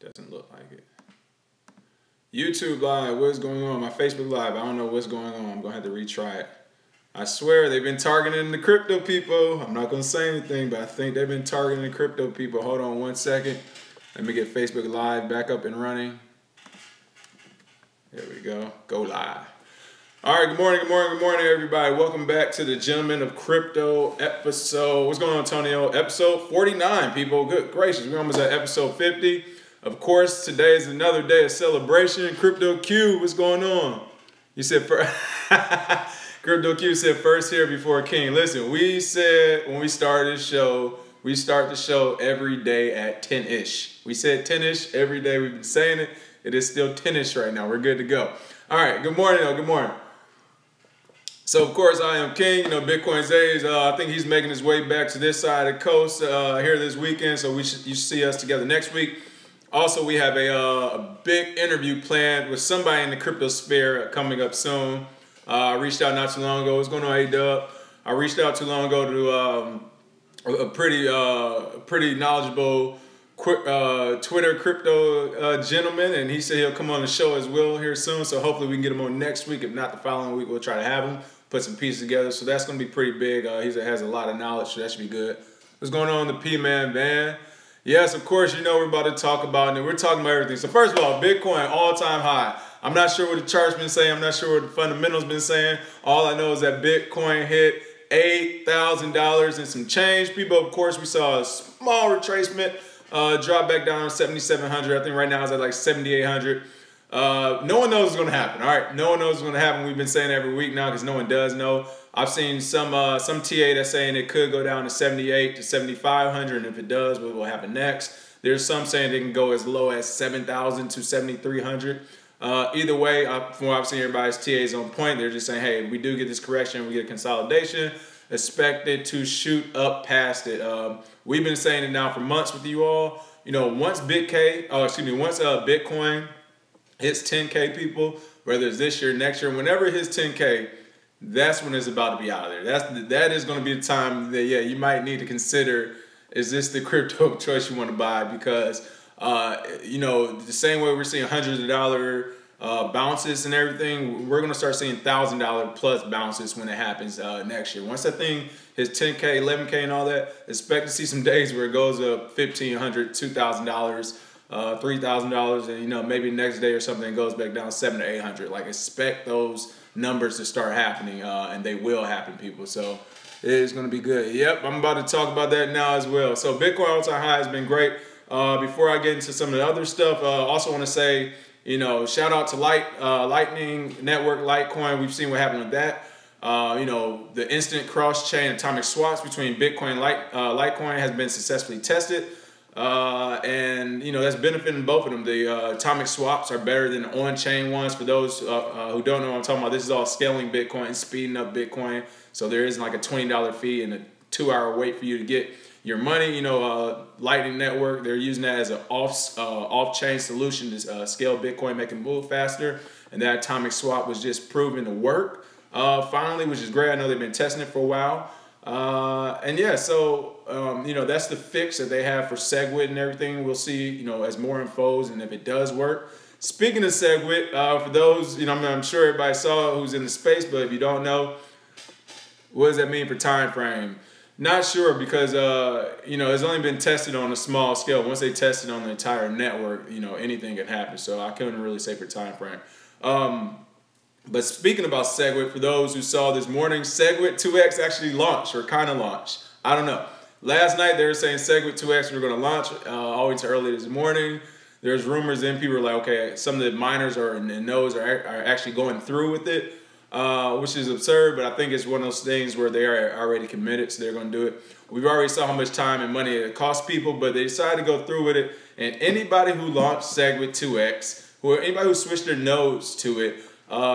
Doesn't look like it. YouTube Live, what's going on? My Facebook Live, I don't know what's going on. I'm going to have to retry it. I swear they've been targeting the crypto people. I'm not going to say anything, but I think they've been targeting the crypto people. Hold on one second. Let me get Facebook Live back up and running. There we go. Go live. All right, good morning, everybody. Welcome back to the Gentlemen of Crypto episode. What's going on, Antonio? Episode 49, people. Good gracious. We're almost at episode 50. Of course, today is another day of celebration. Crypto Q, what's going on? You said first. Crypto Q said first here before King. Listen, we said when we started this show, we start the show every day at 10-ish. We said 10-ish every day. We've been saying it. It is still 10-ish right now. We're good to go. All right, good morning, good morning. So, of course, I am King. You know, Bitcoin Zays, I think he's making his way back to this side of the coast here this weekend. So you should see us together next week. Also, we have a big interview planned with somebody in the crypto sphere coming up soon. I reached out not too long ago. What's going on, A-Dub? I reached out too long ago to a pretty knowledgeable Twitter crypto gentleman, and he said he'll come on the show as well here soon. So hopefully we can get him on next week. If not the following week, we'll try to have him put some pieces together. So that's going to be pretty big. He has a lot of knowledge, so that should be good. What's going on in the P-Man van? Yes, of course, you know we're about to talk about it. We're talking about everything. So first of all, Bitcoin all-time high. I'm not sure what the chart's been saying. I'm not sure what the fundamentals been saying. All I know is that Bitcoin hit $8,000 and some change. People, of course, we saw a small retracement, drop back down to 7,700. I think right now it's at like 7,800. No one knows what's going to happen. All right, no one knows what's going to happen. We've been saying it every week now because no one does know. I've seen some TA that's saying it could go down to 7,800 to 7,500, and if it does, what will happen next? There's some saying it can go as low as 7,000 to 7,300. Either way, from what I've seen, everybody's TA is on point. They're just saying, hey, if we do get this correction, we get a consolidation, expect it to shoot up past it. We've been saying it now for months with you all. You know, once Bitcoin hits 10K, people, whether it's this year, next year, whenever it hits 10K, that's when it's about to be out of there. That is going to be the time that, yeah, you might need to consider, is this the crypto choice you want to buy? Because, you know, the same way we're seeing hundreds of dollar bounces and everything, we're going to start seeing $1,000 plus bounces when it happens next year. Once that thing hits 10K, 11K and all that, expect to see some days where it goes up $1,500, $2,000, $3,000, and, you know, maybe next day or something it goes back down 700 to 800. Like, expect those numbers to start happening, and they will happen, people. So it is going to be good. Yep, I'm about to talk about that now as well. So Bitcoin all-time high has been great. Before I get into some of the other stuff, also want to say, you know, shout out to Lightning Network, Litecoin. We've seen what happened with that. You know, the instant cross-chain atomic swaps between Bitcoin and Litecoin has been successfully tested. And, you know, that's benefiting both of them. The atomic swaps are better than on-chain ones. For those who don't know what I'm talking about, this is all scaling Bitcoin and speeding up Bitcoin. So there isn't like a $20 fee and a 2-hour wait for you to get your money. You know, Lightning Network, they're using that as an off-chain solution to scale Bitcoin, make it move faster. And that atomic swap was just proven to work finally, which is great. I know they've been testing it for a while. And yeah, so, you know, that's the fix that they have for SegWit and everything. We'll see, you know, as more unfolds and if it does work. Speaking of SegWit, for those, you know, I'm sure everybody saw who's in the space, but if you don't know, what does that mean for time frame? Not sure because, you know, it's only been tested on a small scale. Once they test it on the entire network, you know, anything can happen. So I couldn't really say for time frame. But speaking about SegWit, for those who saw this morning, SegWit 2X actually launched, or kind of launched. I don't know. Last night they were saying SegWit 2X were going to launch all the way to early this morning. There's rumors and people were like, okay, some of the miners and nodes are actually going through with it, which is absurd, but I think it's one of those things where they are already committed, so they're going to do it. We've already saw how much time and money it costs people, but they decided to go through with it, and anybody who launched SegWit 2X, or anybody who switched their nodes to it,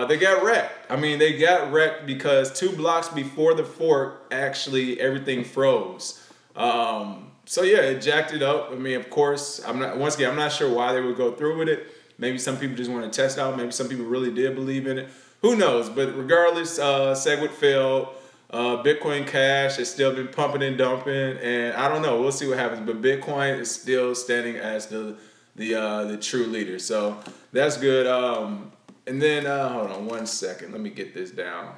they got wrecked. I mean, they got wrecked because 2 blocks before the fork, actually everything froze. So yeah, it jacked it up. I mean, of course, I'm not sure why they would go through with it. Maybe some people just want to test out. Maybe some people really did believe in it. Who knows? But regardless, SegWit failed. Bitcoin Cash has still been pumping and dumping, and I don't know. We'll see what happens. But Bitcoin is still standing as the the true leader. So that's good. And then hold on one second. Let me get this down.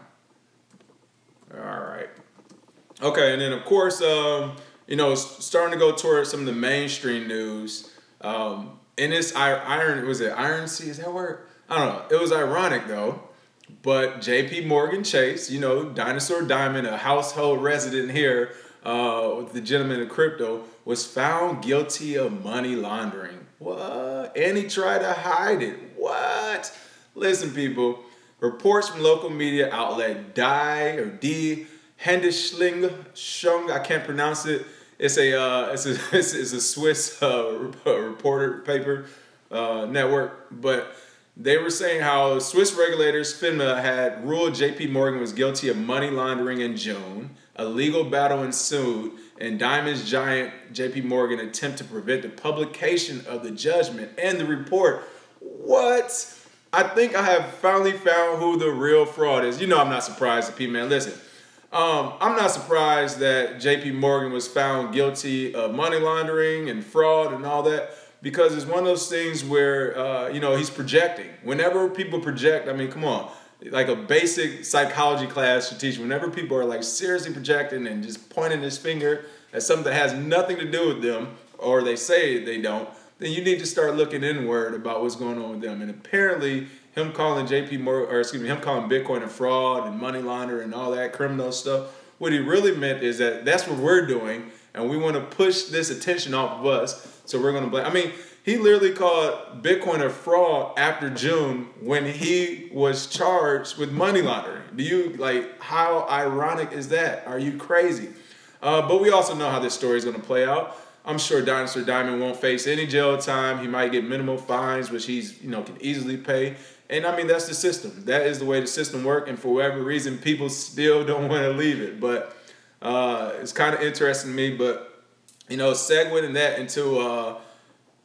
All right. Okay, and then of course, starting to go towards some of the mainstream news. And it's was it Iron Sea? Is that a word? I don't know. It was ironic though. But JPMorgan Chase, Dinosaur Diamond, a household resident here, the gentleman in crypto, was found guilty of money laundering. What? And he tried to hide it. What? Listen, people. Reports from local media outlet Die Handelsschling, I can't pronounce it. It's a Swiss reporter paper network, but they were saying how Swiss regulators FINMA had ruled JPMorgan was guilty of money laundering in June. A legal battle ensued, and Diamond's giant JPMorgan attempt to prevent the publication of the judgment and the report. What? I think I have finally found who the real fraud is. I'm not surprised, P-Man. Listen, I'm not surprised that JPMorgan was found guilty of money laundering and fraud and all that, because it's one of those things where, he's projecting. Whenever people project, I mean, come on. Like a basic psychology class should teach, whenever people are like seriously projecting and just pointing this finger at something that has nothing to do with them, or they say they don't, then you need to start looking inward about what's going on with them. And apparently, him calling him calling Bitcoin a fraud and money laundering and all that criminal stuff, what he really meant is that that's what we're doing, and we want to push this attention off of us. So we're going to blame. I mean, he literally called Bitcoin a fraud after June when he was charged with money laundering. How ironic is that? Are you crazy? But we also know how this story is going to play out. I'm sure Dinosaur Diamond won't face any jail time. He might get minimal fines, which he's, can easily pay. And I mean, that's the system. That is the way the system works. And for whatever reason, people still don't want to leave it. But it's kind of interesting to me. But, segueing that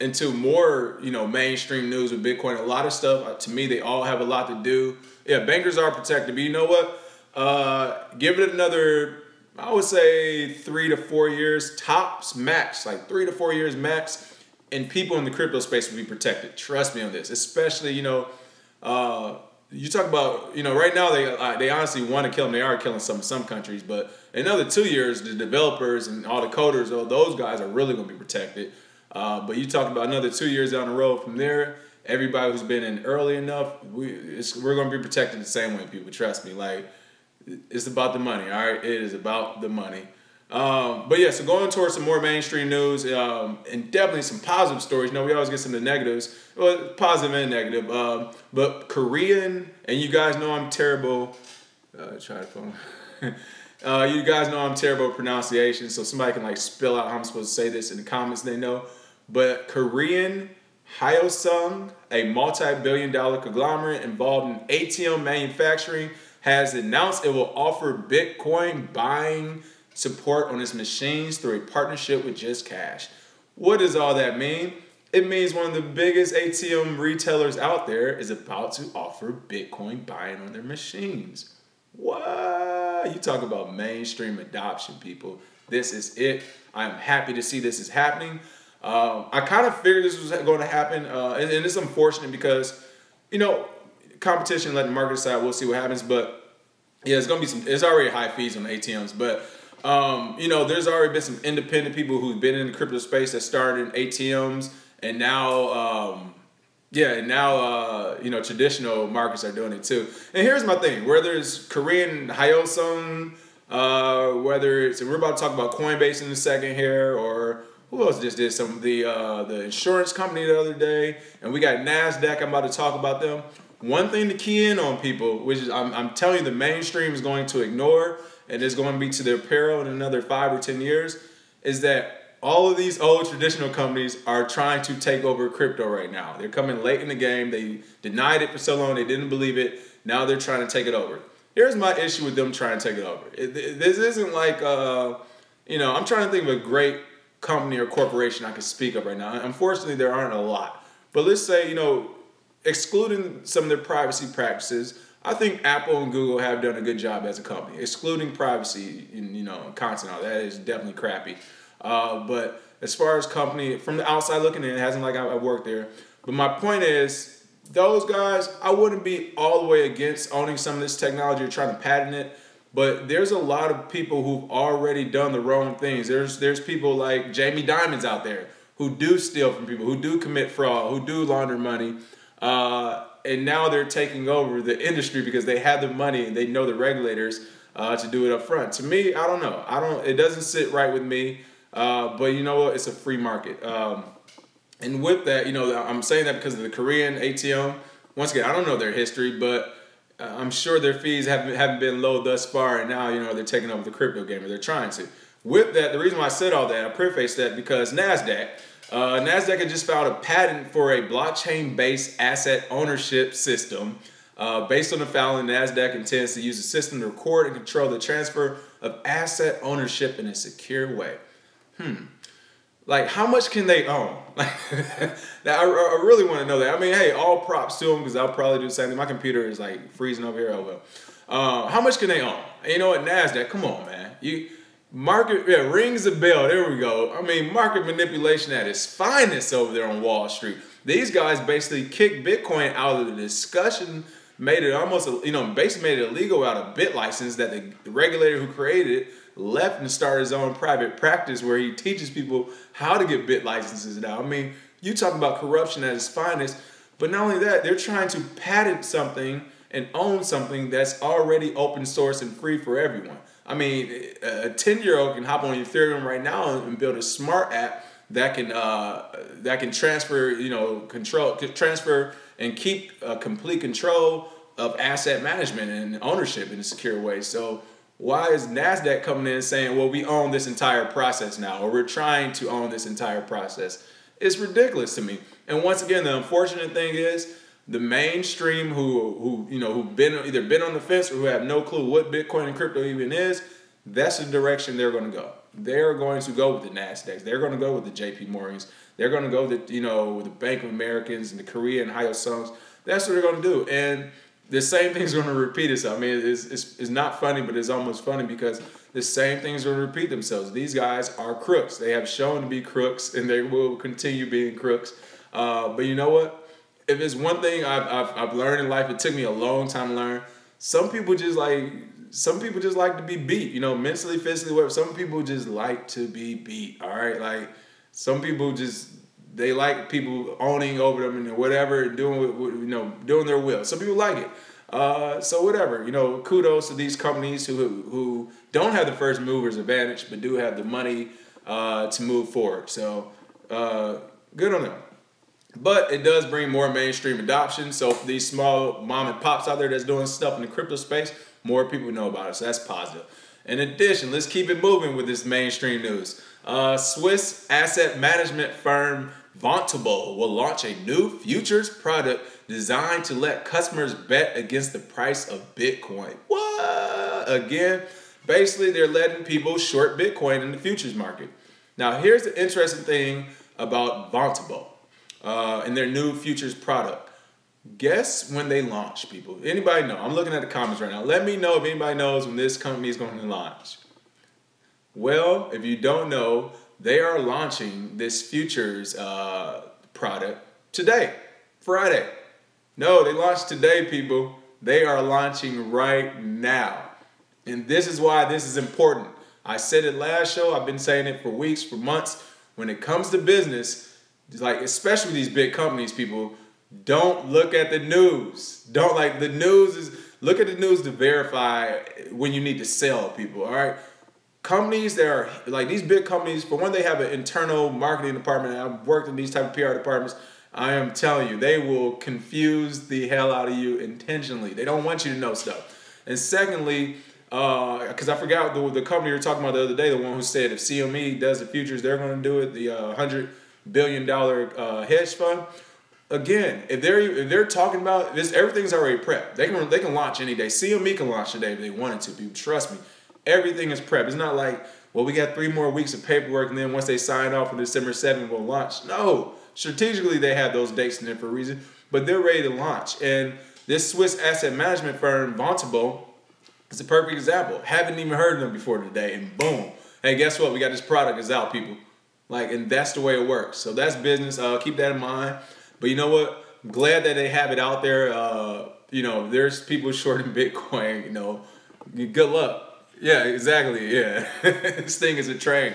into more, mainstream news with Bitcoin, a lot of stuff, to me, they all have a lot to do. Yeah, bankers are protected. But you know what? Give it another, I would say 3 to 4 years tops, max, like 3 to 4 years max, and people in the crypto space will be protected. Trust me on this, especially, you talk about, right now they honestly want to kill them. They are killing some countries, but in another 2 years, the developers and all the coders, those guys are really going to be protected. But you talk about another 2 years down the road from there, everybody who's been in early enough, we're going to be protected the same way, people. Trust me, it's about the money, all right? It is about the money. But yeah, so going towards some more mainstream news, and definitely some positive stories. We always get some of the negatives, well, positive and negative. But Korean, and you guys know I'm terrible. Try to phone. You guys know I'm terrible at pronunciation, so somebody can spell out how I'm supposed to say this in the comments. They know. But Korean Hyosung, a multi-billion-dollar conglomerate involved in ATM manufacturing, has announced it will offer Bitcoin buying support on its machines through a partnership with Just Cash. What does all that mean? It means one of the biggest ATM retailers out there is about to offer Bitcoin buying on their machines. What? You talk about mainstream adoption, people. This is it. I'm happy to see this is happening. I kind of figured this was going to happen, and it's unfortunate because, competition, let the market decide. We'll see what happens, but yeah, it's going to be it's already high fees on the ATMs, but there's already been some independent people who've been in the crypto space that started in ATMs, and now, traditional markets are doing it too. And here's my thing: whether it's Korean Hyosung, whether it's, and we're about to talk about Coinbase in a second here, or who else just did some, the insurance company the other day, and we got NASDAQ. I'm about to talk about them. One thing to key in on, people, which is I'm telling you the mainstream is going to ignore, and it's going to be to their peril in another 5 or 10 years, is that all of these old traditional companies are trying to take over crypto right now. They're coming late in the game. They denied it for so long. They didn't believe it. Now they're trying to take it over. Here's my issue with them trying to take it over. This isn't like, I'm trying to think of a great company or corporation I can speak of right now. Unfortunately, there aren't a lot. But let's say, excluding some of their privacy practices, I think Apple and Google have done a good job as a company. Excluding privacy and content, all that is definitely crappy. But as far as company, from the outside looking in, it hasn't like I worked there. But my point is, those guys, I wouldn't be all the way against owning some of this technology or trying to patent it. But there's a lot of people who've already done the wrong things. There's people like Jamie Dimons out there who do steal from people, who do commit fraud, who do launder money. And now they're taking over the industry because they have the money and they know the regulators to do it up front. To me, I don't know. It doesn't sit right with me. But you know what? It's a free market. And with that, you know, I'm saying that because of the Korean ATM. Once again, I don't know their history, but I'm sure their fees haven't been low thus far, and now, you know, they're taking over the crypto game, or they're trying to. With that, the reason why I said all that, I prefaced that because NASDAQ had just filed a patent for a blockchain-based asset ownership system. Based on the filing, NASDAQ intends to use the system to record and control the transfer of asset ownership in a secure way. Like, how much can they own? Like, I really want to know that. I mean, hey, all props to them, because I'll probably do the same thing. My computer is like freezing over here. Oh well. How much can they own? And you know what, NASDAQ? Come on, man. Rings a bell. There we go. I mean, market manipulation at its finest over there on Wall Street. These guys basically kicked Bitcoin out of the discussion, made it almost, basically made it illegal out of BitLicense that the regulator who created it left and started his own private practice where he teaches people how to get bit licenses now. I mean, you talk about corruption at its finest, but not only that, they're trying to patent something and own something that's already open source and free for everyone. I mean, a 10-year-old can hop on Ethereum right now and build a smart app that can transfer, transfer and keep complete control of asset management and ownership in a secure way. So why is NASDAQ coming in saying, well, we own this entire process now, or we're trying to own this entire process? It's ridiculous to me. And once again, the unfortunate thing is the mainstream who've either been on the fence or who have no clue what Bitcoin and crypto even is, that's the direction they're going to go. They're going to go with the NASDAQs. They're going to go with the JPMorgans. They're going to go with the Bank of Americans and the Korea and Hyo Sungs. That's what they're going to do. And the same thing's going to repeat itself. I mean, it's not funny, but it's almost funny because the same thing's going to repeat themselves. These guys are crooks. They have shown to be crooks, and they will continue being crooks. But you know what? If it's one thing I've learned in life, it took me a long time to learn. Some people just like to be beat. Mentally, physically, whatever. Some people just like to be beat. All right, like some people they like people owning over them and whatever, doing their will. Some people like it. So whatever, kudos to these companies who don't have the first movers advantage, but do have the money to move forward. So good on them. But it does bring more mainstream adoption. So for these small mom and pops out there that's doing stuff in the crypto space, more people know about it. So that's positive. In addition, let's keep it moving with this mainstream news. Swiss asset management firm Vontobel will launch a new futures product designed to let customers bet against the price of Bitcoin. What? Again, basically they're letting people short Bitcoin in the futures market. Now, here's the interesting thing about Vontobel and their new futures product. Guess when they launch, people? Anybody know? I'm looking at the comments right now. Let me know if anybody knows when this company is going to launch. Well, if you don't know, they are launching this futures product today, Friday. No, they launched today, people. They are launching right now. And this is why this is important. I said it last show. I've been saying it for weeks, for months. When it comes to business, like especially these big companies, people, don't look at the news. Look at the news to verify when you need to sell, people, all right? Companies that are like these big companies, for one, they have an internal marketing department. And I've worked in these type of PR departments. I am telling you, they will confuse the hell out of you intentionally. They don't want you to know stuff. And secondly, because I forgot the company you were talking about the other day, the one who said if CME does the futures, they're going to do it, the $100 billion hedge fund. Again, if they're talking about this, everything's already prepped. They can launch any day. CME can launch today if they wanted to. People, trust me. Everything is prepped. It's not like, well, we got 3 more weeks of paperwork, and then once they sign off on December 7th, we'll launch. No. Strategically, they have those dates in there for a reason, but they're ready to launch. And this Swiss asset management firm, Vontobel, is a perfect example. Haven't even heard of them before today, and boom. Hey, guess what? We got this product. It's out, people. Like, and that's the way it works. So that's business. Keep that in mind. But you know what? I'm glad that they have it out there. You know, there's people shorting Bitcoin. You know, good luck. Yeah, exactly. Yeah, this thing is a train.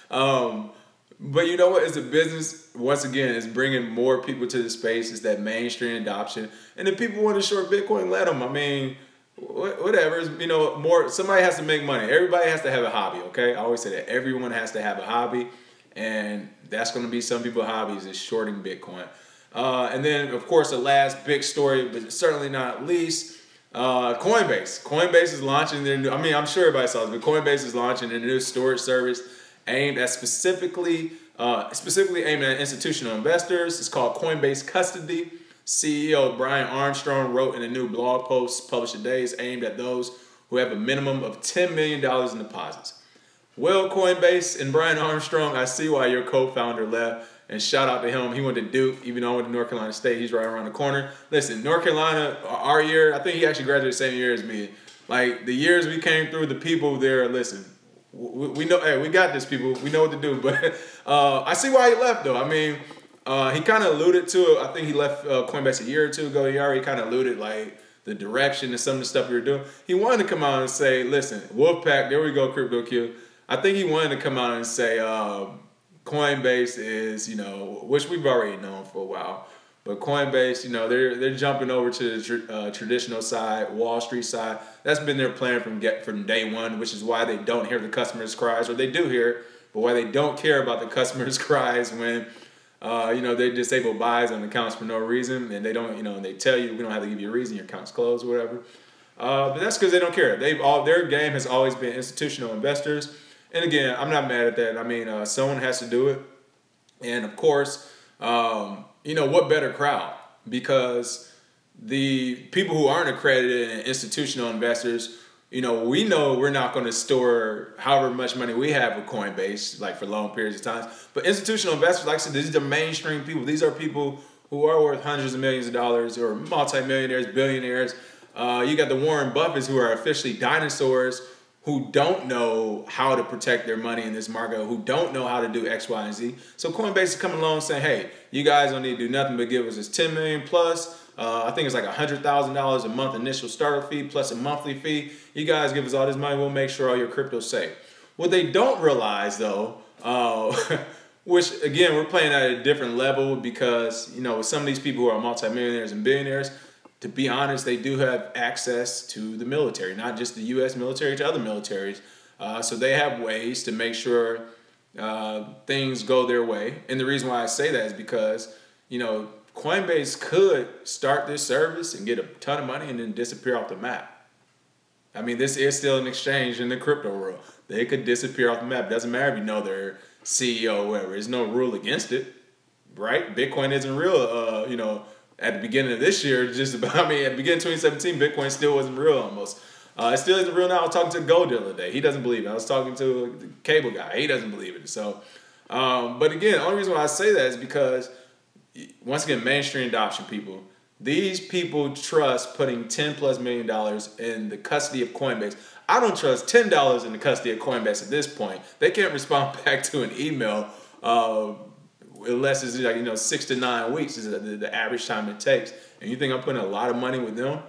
But you know what? It's a business. Once again, it's bringing more people to the space. It's that mainstream adoption. And if people want to short Bitcoin, let them. I mean, whatever. You know, more. Somebody has to make money. Everybody has to have a hobby. Okay, I always say that everyone has to have a hobby, and that's going to be some people's hobbies is shorting Bitcoin. And then, of course, the last big story, but certainly not least, Coinbase. Coinbase is launching their new. I mean, I'm sure everybody saw this, but Coinbase is launching their new storage service aimed at specifically aimed at institutional investors. It's called Coinbase Custody. CEO Brian Armstrong wrote in a new blog post published today, it's aimed at those who have a minimum of $10 million in deposits. Well, Coinbase and Brian Armstrong, I see why your co-founder left. And shout out to him. He went to Duke, even though I went to North Carolina State. He's right around the corner. Listen, North Carolina, our year, I think he actually graduated the same year as me. Like, the years we came through, the people there, listen, we know, hey, we got this, people. We know what to do. But I see why he left, though. I mean, he kind of alluded to it. I think he left Coinbase a year or two ago. He already kind of alluded, like, the direction and some of the stuff we were doing. He wanted to come out and say, listen, Wolfpack, there we go, Crypto Q. I think he wanted to come out and say, Coinbase is, you know, which we've already known for a while, but Coinbase, you know, they're jumping over to the traditional side, Wall Street side. That's been their plan from day one, which is why they don't hear the customers' cries, or they do hear, but why they don't care about the customers' cries when, you know, they disable buys on accounts for no reason, and they don't, you know, and they tell you we don't have to give you a reason, your account's closed or whatever. But that's because they don't care. Their game has always been institutional investors. And again, I'm not mad at that. I mean, someone has to do it. And of course, you know, what better crowd? Because the people who aren't accredited and institutional investors, you know we're not going to store however much money we have with Coinbase, like for long periods of time. But institutional investors, like I said, these are mainstream people. These are people who are worth hundreds of millions of dollars or multimillionaires, billionaires. You got the Warren Buffetts who are officially dinosaurs, who don't know how to protect their money in this market, who don't know how to do X, Y, and Z. So Coinbase is coming along saying, hey, you guys don't need to do nothing but give us this $10 million plus. I think it's like $100,000 a month initial starter fee plus a monthly fee. You guys give us all this money, we'll make sure all your crypto's safe. What they don't realize though, which again, we're playing at a different level because, you know, with some of these people who are multimillionaires and billionaires, to be honest, they do have access to the military, not just the U.S. military, to other militaries. So they have ways to make sure things go their way. And the reason why I say that is because, you know, Coinbase could start this service and get a ton of money and then disappear off the map. I mean, this is still an exchange in the crypto world. They could disappear off the map. Doesn't matter if you know their CEO or whatever. There's no rule against it, right? Bitcoin isn't real, you know. At the beginning of this year, just about, I mean, at the beginning of 2017, Bitcoin still wasn't real almost. It still isn't real now. I was talking to Gold the other day. He doesn't believe it. I was talking to the cable guy. He doesn't believe it. So, but again, the only reason why I say that is because, once again, mainstream adoption people, these people trust putting $10+ million in the custody of Coinbase. I don't trust $10 in the custody of Coinbase at this point. They can't respond back to an email, unless it's like, you know, 6 to 9 weeks is the average time it takes. And you think I'm putting a lot of money with them?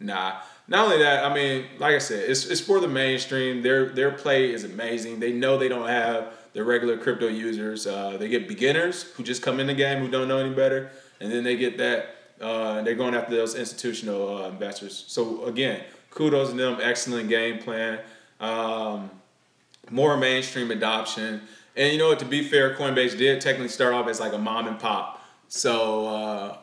Nah. Not only that, I mean, like I said, it's for the mainstream. Their play is amazing. They know they don't have the regular crypto users. They get beginners who just come in the game who don't know any better, and then they get that. They're going after those institutional investors. So again, kudos to them. Excellent game plan. More mainstream adoption. And you know what, to be fair, Coinbase did technically start off as like a mom and pop. So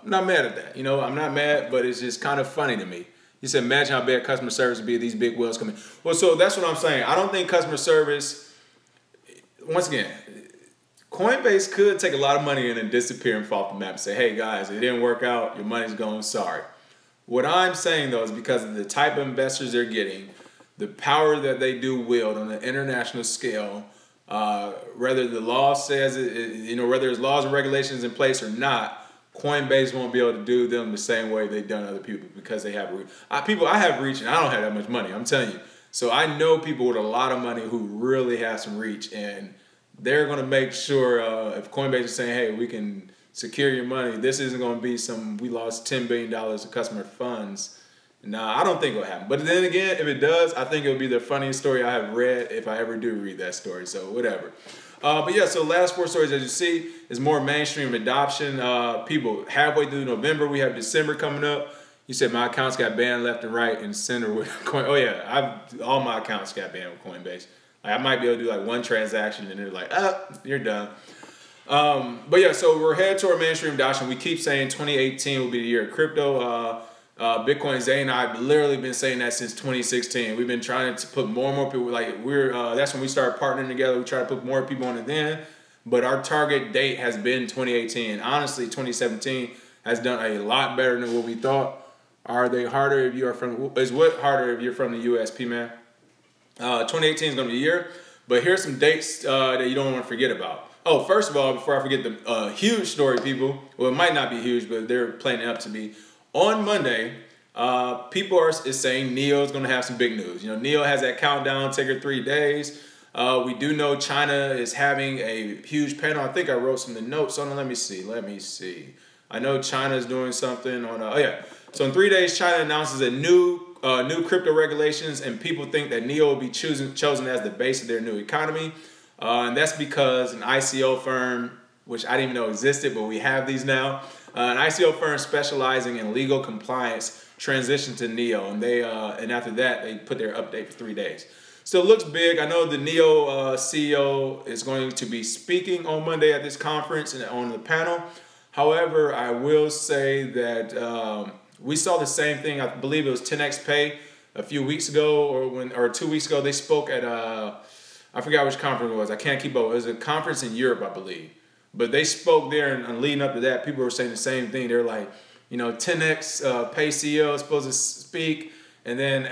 I'm not mad at that. You know, I'm not mad, but it's just kind of funny to me. You said, imagine how bad customer service would be if these big whales come in. Well, so that's what I'm saying. I don't think customer service, once again, Coinbase could take a lot of money in and disappear and fall off the map and say, hey guys, it didn't work out, your money's gone, sorry. What I'm saying though is because of the type of investors they're getting, the power that they do wield on an international scale, whether the law says it, you know, whether there's laws and regulations in place or not, Coinbase won't be able to do them the same way they've done other people because they have reach. I have reach and I don't have that much money, I'm telling you. So I know people with a lot of money who really have some reach, and they're going to make sure if Coinbase is saying, hey, we can secure your money, this isn't going to be we lost $10 billion of customer funds. Nah, I don't think it'll happen. But then again, if it does, I think it'll be the funniest story I have read if I ever do read that story. So whatever. But yeah, so last 4 stories, as you see, is more mainstream adoption. People, halfway through November, we have December coming up. You said my accounts got banned left and right and center with Coin. Oh yeah, all my accounts got banned with Coinbase. Like, I might be able to do like 1 transaction and they're like, you're done. But yeah, so we're headed toward mainstream adoption. We keep saying 2018 will be the year of crypto. Bitcoin, Zay and I have literally been saying that since 2016. We've been trying to put more and more people, like that's when we started partnering together. We try to put more people on it then, but our target date has been 2018. Honestly, 2017 has done a lot better than what we thought. Are they harder if you are harder if you're from the US, P-Man? 2018 is going to be a year, but here's some dates that you don't want to forget about. Oh, first of all, before I forget the huge story, people, well, it might not be huge, but they're playing it up to be. On Monday, people is saying NEO is going to have some big news. You know, NEO has that countdown, ticker 3 days. We do know China is having a huge panel. I think I wrote some of the notes on it. Let me see. I know China is doing something on, oh yeah. So in 3 days, China announces a new crypto regulations, and people think that NEO will be chosen as the base of their new economy. And that's because an ICO firm, which I didn't even know existed, but we have these now. An ICO firm specializing in legal compliance transitioned to NEO, and and after that they put their update for 3 days. So it looks big. I know the NEO CEO is going to be speaking on Monday at this conference and on the panel. However, I will say that we saw the same thing. I believe it was 10x Pay a few weeks ago, or 2 weeks ago. They spoke at I forgot which conference it was. I can't keep up. It was a conference in Europe, I believe. But they spoke there, and leading up to that, people were saying the same thing. They're like, you know, 10x Pay CEO is supposed to speak, and then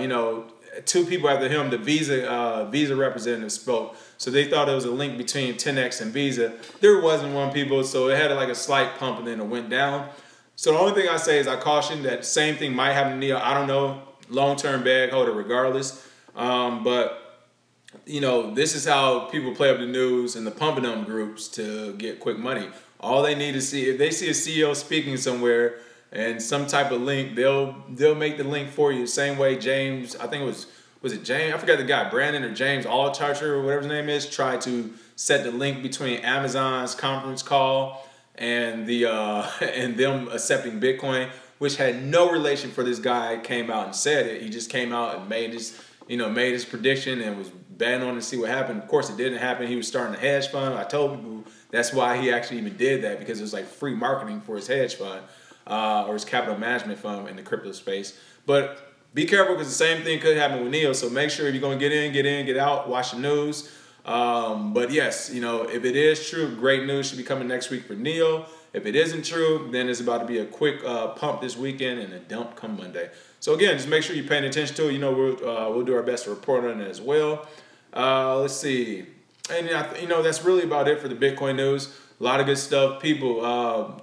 you know, 2 people after him, the Visa representative spoke. So they thought it was a link between 10x and Visa. There wasn't one, people, so it had like a slight pump and then it went down. So the only thing I say is I caution that same thing might happen to NEO. I don't know, long-term bag holder regardless. But you know, this is how people play up the news and the pumping them groups to get quick money. All they need to see, if they see a CEO speaking somewhere and some type of link, they'll make the link for you. Same way James, I think it was it James? I forgot the guy, Brandon or James Altucher or whatever his name is, tried to set the link between Amazon's conference call and and them accepting Bitcoin, which had no relation. For this guy came out and said it. He just came out and made his prediction and was betting on to see what happened. Of course, it didn't happen. He was starting a hedge fund. I told people that's why he actually even did that, because it was like free marketing for his hedge fund or his capital management fund in the crypto space. But be careful, because the same thing could happen with NEO. So make sure if you're going to get out, watch the news. But yes, you know, if it is true, great news should be coming next week for NEO. If it isn't true, then it's about to be a quick pump this weekend and a dump come Monday. So again, just make sure you're paying attention to it. You know, we'll do our best to report on it as well. Let's see. And you know, that's really about it for the Bitcoin news. A lot of good stuff. People,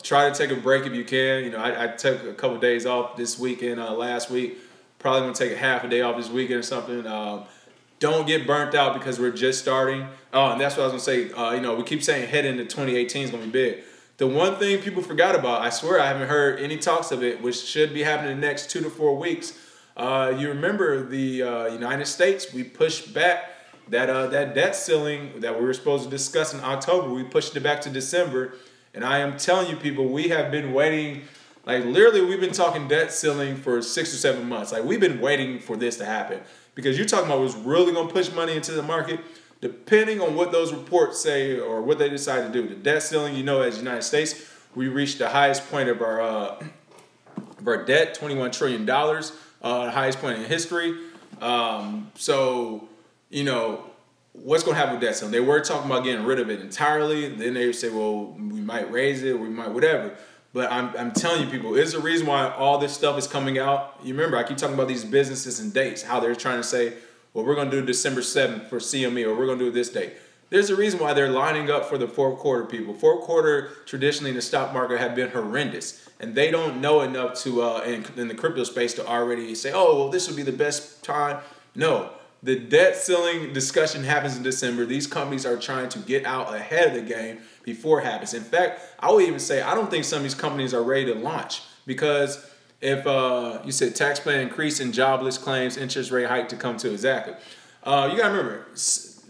try to take a break if you can. You know, I took a couple of days off this weekend, last week. Probably gonna take a half a day off this weekend or something. Don't get burnt out because we're just starting. Oh, and that's what I was gonna say. You know, we keep saying heading into 2018 is gonna be big. The one thing people forgot about, I swear I haven't heard any talks of it, which should be happening in the next 2 to 4 weeks. You remember the United States, we pushed back that debt ceiling that we were supposed to discuss in October. We pushed it back to December. And I am telling you, people, we have been waiting. Like, literally, we've been talking debt ceiling for 6 or 7 months. Like, we've been waiting for this to happen. Because you're talking about what's really going to push money into the market. Depending on what those reports say or what they decide to do. The debt ceiling, you know, as the United States, we reached the highest point of our debt, $21 trillion, the highest point in history. So, you know, what's going to happen with debt ceiling? They were talking about getting rid of it entirely. Then they say, well, we might raise it, we might whatever. But I'm telling you, people, there's a reason why all this stuff is coming out. You remember, I keep talking about these businesses and dates, how they're trying to say, well, we're going to do December 7th for CME, or we're going to do it this date. There's a reason why they're lining up for the fourth quarter, people. Fourth quarter, traditionally in the stock market, have been horrendous. And they don't know enough to, in the crypto space, to already say, oh, well, this would be the best time. No. the debt ceiling discussion happens in December. These companies are trying to get out ahead of the game before it happens. In fact, I would even say I don't think some of these companies are ready to launch, because if you said tax plan increase in jobless claims, interest rate hike to come to, exactly. You gotta remember,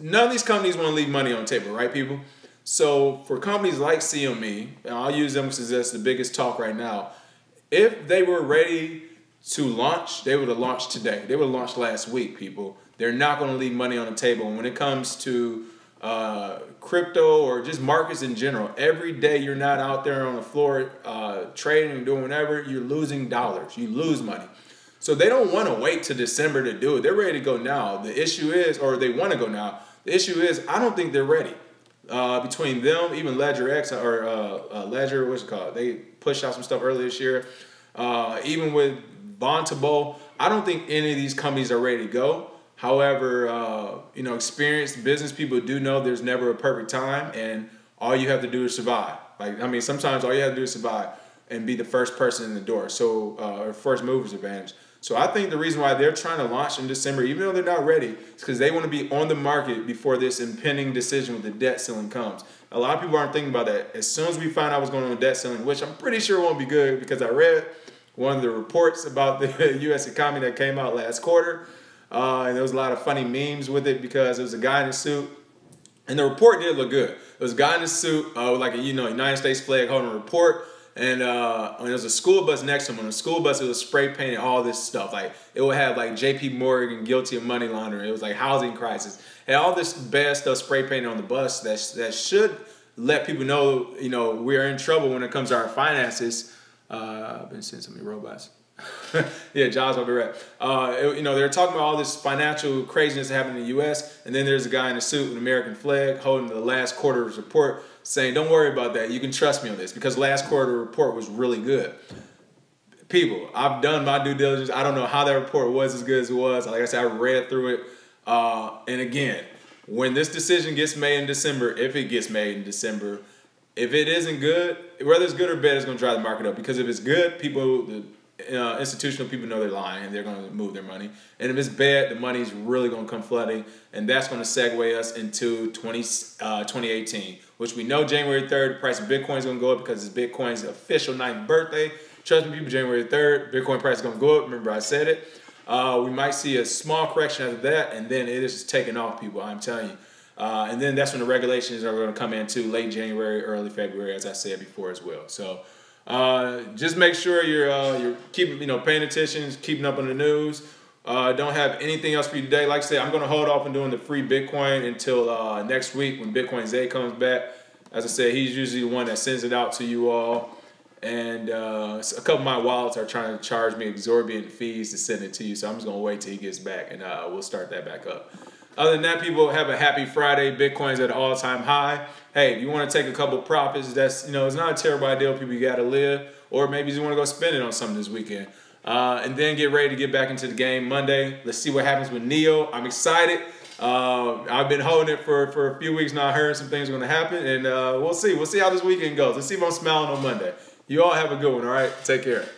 none of these companies want to leave money on the table, right, people? So for companies like CME, and I'll use them because that's the biggest talk right now, if they were ready to launch, they would have launched today. They would have launched last week, people. They're not going to leave money on the table. And when it comes to crypto or just markets in general, every day you're not out there on the floor trading and doing whatever, you're losing dollars. You lose money. So they don't want to wait to December to do it. They're ready to go now. The issue is, or they want to go now. The issue is, I don't think they're ready. Between them, even Ledger X or Ledger, what's it called? They pushed out some stuff earlier this year. Even with Bontable, I don't think any of these companies are ready to go. However, you know, experienced business people do know there's never a perfect time, and all you have to do is survive. Like, I mean, sometimes all you have to do is survive and be the first person in the door. So, or first mover's advantage. So I think the reason why they're trying to launch in December, even though they're not ready, is because they want to be on the market before this impending decision with the debt ceiling comes. A lot of people aren't thinking about that. As soon as we find out what's going on with debt ceiling, which I'm pretty sure won't be good, because I read one of the reports about the U.S. economy that came out last quarter, and there was a lot of funny memes with it because it was a guy in a suit, and the report did look good. It was a guy in a suit with like a United States flag holding a report. And there was a school bus next to him. On the school bus, it was spray painted all this stuff. Like, it would have like JPMorgan guilty of money laundering. It was like housing crisis. And all this bad stuff spray painted on the bus that should let people know, we're in trouble when it comes to our finances. I've been seeing so many robots. Yeah, jobs will be right. They're talking about all this financial craziness happening in the U.S. And then there's a guy in a suit with an American flag holding the last quarter's report, saying, don't worry about that. You can trust me on this, because last quarter report was really good. People, I've done my due diligence. I don't know how that report was as good as it was. Like I said, I read through it. And again, when this decision gets made in December, if it gets made in December, if it isn't good, whether it's good or bad, it's going to drive the market up. Because if it's good, institutional people know they're lying and they're going to move their money. And if it's bad, the money's really going to come flooding, and that's going to segue us into 2018, which we know January 3rd, the price of Bitcoin is going to go up because it's Bitcoin's official 9th birthday. Trust me, people, January 3rd, Bitcoin price is going to go up. Remember, I said it. We might see a small correction after that, and then it is taking off, people, I'm telling you. And then that's when the regulations are going to come in too, late January, early February, as I said before as well. So just make sure you're keeping, paying attention, keeping up on the news. Don't have anything else for you today. Like I said, I'm going to hold off on doing the free Bitcoin until next week when Bitcoin Zay comes back. As I said, he's usually the one that sends it out to you all. And a couple of my wallets are trying to charge me exorbitant fees to send it to you. So I'm just going to wait till he gets back, and we'll start that back up. Other than that, people, have a happy Friday. Bitcoin's at an all-time high. Hey, if you want to take a couple profits, that's, it's not a terrible idea. People, you got to live. Or maybe you want to go spend it on something this weekend. And then get ready to get back into the game Monday. Let's see what happens with Neo. I'm excited. I've been holding it for a few weeks now. I heard some things are going to happen. And we'll see. We'll see how this weekend goes. Let's see if I'm smiling on Monday. You all have a good one, all right? Take care.